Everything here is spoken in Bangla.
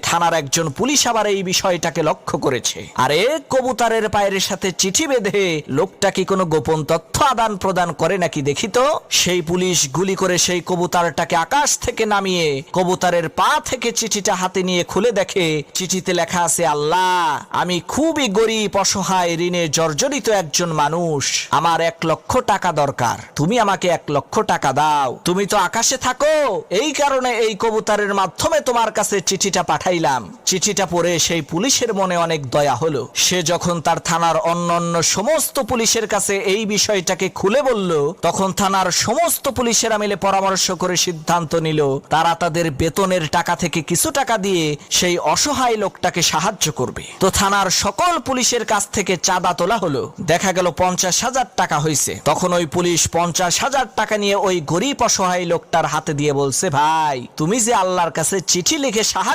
থানার একজন পুলিশ আবার এই বিষয়টাকে লক্ষ্য করেছে। আরে কবুতরের পায়ের সাথে চিঠি বেঁধে লোকটা কি কোনো গোপন তথ্য আদান প্রদান করে নাকি দেখি তো। সেই পুলিশ গুলি করে সেই কবুতরটাকে আকাশ থেকে নামিয়ে কবুতরের পা থেকে চিঠিটা হাতে নিয়ে খুলে দেখে চিঠিতে লেখা আছে, আল্লাহ, আমি খুবই গরিব, অসহায়, ঋণে জর্জরিত একজন মানুষ। আমার 1 লক্ষ টাকা দরকার। তুমি আমাকে 1 লক্ষ টাকা দাও। তুমি তো আকাশে থাকো, এই কারণে এই কবুতরের মাধ্যমে তোমার কাছে চিঠিটা পাঠাইলাম। চিঠিটা পড়ে সেই পুলিশের মনে অনেক দয়া হলো। সে যখন তার থানার অন্যান্য সমস্ত পুলিশের কাছে এই বিষয়টাকে খুলে বলল, তখন থানার সমস্ত পুলিশেরা মিলে পরামর্শ করে সিদ্ধান্ত নিল তারা তাদের বেতনের টাকা থেকে কিছু টাকা দিয়ে সেই অসহায় লোকটাকে সাহায্য করবে। তো থানার সকল পুলিশের কাছ থেকে চাঁদা তোলা হলো। দেখা গেল 50,000 টাকা হয়েছে। তখন ওই পুলিশ 50,000 টাকা নিয়ে ওই গরিব অসহায় লোকটার হাতে দিয়ে বলছে, ভাই, তুমি যে আল্লাহর কাছে চিঠি লিখে সাহায্য